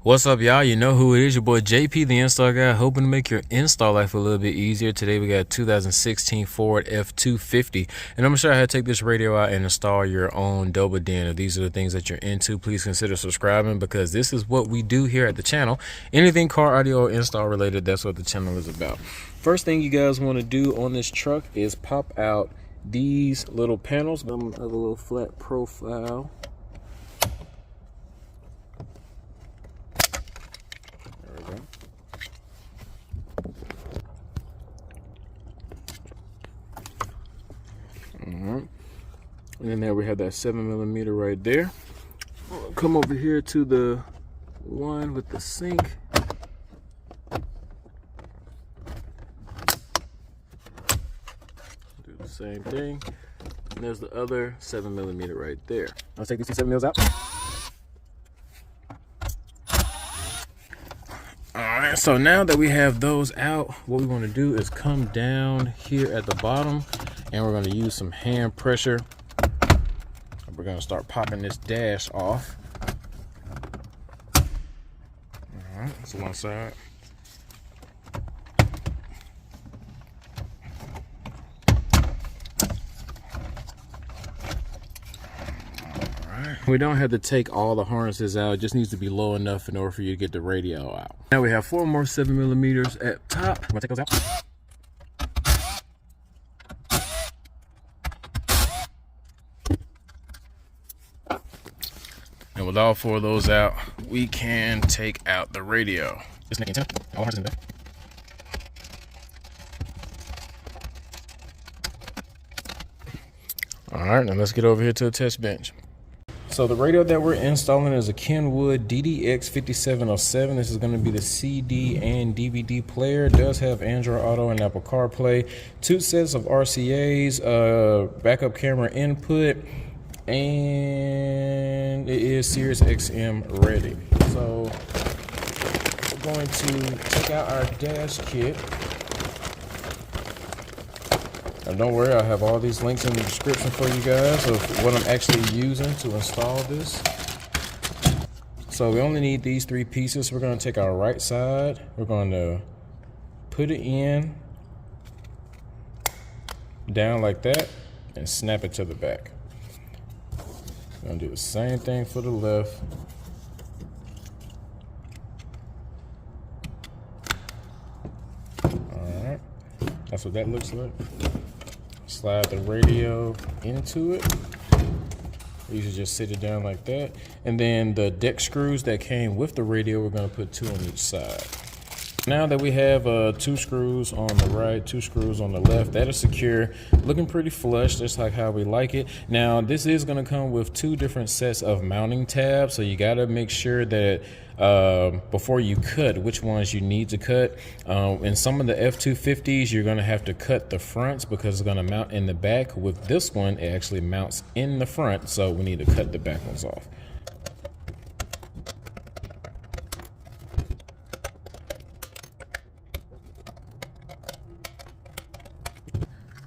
What's up, y'all? You know who it is, your boy JP, the install guy, hoping to make your install life a little bit easier. Today we got a 2016 Ford F250, and I'm gonna show you how to take this radio out and install your own double den. If these are the things that you're into, please consider subscribing, because this is what we do here at the channel. Anything car audio or install related, that's what the channel is about. First thing you guys want to do on this truck is pop out these little panels. I'm gonna have a little flat profile. And then there we have that 7mm right there. Come over here to the one with the sink. Do the same thing. And there's the other 7mm right there. I'll take these two 7mm out. Alright, so now that we have those out, what we want to do is come down here at the bottom, and we're going to use some hand pressure. We're going to start popping this dash off. All right, that's one side. All right. We don't have to take all the harnesses out. It just needs to be low enough in order for you to get the radio out. Now we have 4 more 7mm at top. I'm going to take those out. And with all 4 of those out, we can take out the radio. Just making 10. All harnesses in there. All right, now let's get over here to the test bench. So the radio that we're installing is a Kenwood DDX5707. This is going to be the CD and DVD player. It does have Android Auto and Apple CarPlay. 2 sets of RCAs, backup camera input, and it is Sirius XM ready. So we're going to take out our dash kit. And don't worry, I'll have all these links in the description for you guys of what I'm actually using to install this. So we only need these 3 pieces. We're going to take our right side, we're going to put it in, down like that, and snap it to the back. We're gonna do the same thing for the left. Alright, that's what that looks like. Slide the radio into it. You should just sit it down like that. And then the deck screws that came with the radio, we're gonna put 2 on each side. Now that we have 2 screws on the right, 2 screws on the left, that is secure, looking pretty flush, just like how we like it. Now this is going to come with 2 different sets of mounting tabs, so you got to make sure that before you cut which ones you need to cut. In some of the F250s, you're going to have to cut the fronts because it's going to mount in the back. With this one, it actually mounts in the front, so we need to cut the back ones off.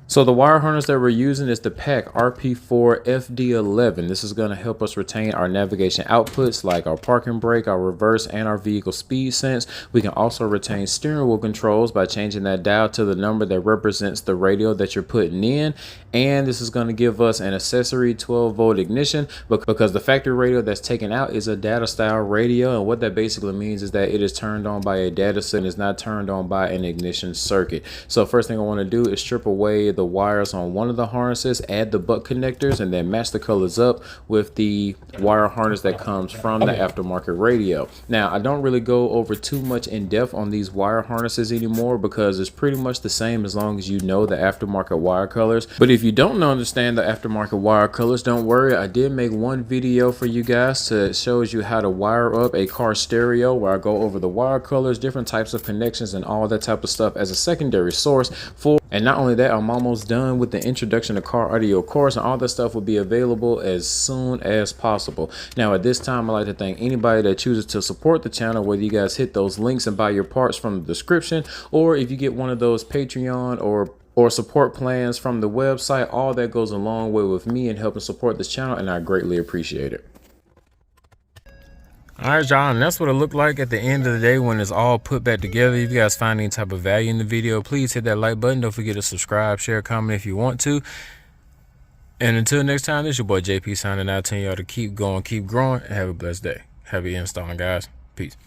So the wire harness that we're using is the PAC RP4 FD11. This is going to help us retain our navigation outputs like our parking brake, our reverse, and our vehicle speed sense. We can also retain steering wheel controls by changing that dial to the number that represents the radio that you're putting in. And this is going to give us an accessory 12-volt ignition, because the factory radio that's taken out is a data style radio. And what that basically means is that it is turned on by a data set and is not turned on by an ignition circuit. So first thing I want to do is strip away the wires on one of the harnesses, add the butt connectors, and then match the colors up with the wire harness that comes from the aftermarket radio. Now I don't really go over too much in depth on these wire harnesses anymore, because it's pretty much the same as long as you know the aftermarket wire colors. But if you don't understand the aftermarket wire colors, don't worry, I did make one video for you guys to shows you how to wire up a car stereo, where I go over the wire colors, different types of connections, and all that type of stuff as a secondary source for. And not only that, I'm almost done with the introduction to car audio course, and all that stuff will be available as soon as possible. Now at this time, I'd like to thank anybody that chooses to support the channel, whether you guys hit those links and buy your parts from the description, or if you get one of those Patreon or support plans from the website. All that goes a long way with me in helping support this channel, and I greatly appreciate it. Alright, y'all, and that's what it looked like at the end of the day when it's all put back together. If you guys find any type of value in the video, please hit that like button. Don't forget to subscribe, share, comment if you want to. And until next time, this is your boy JP signing out, telling y'all to keep going, keep growing, and have a blessed day. Happy installing, guys. Peace.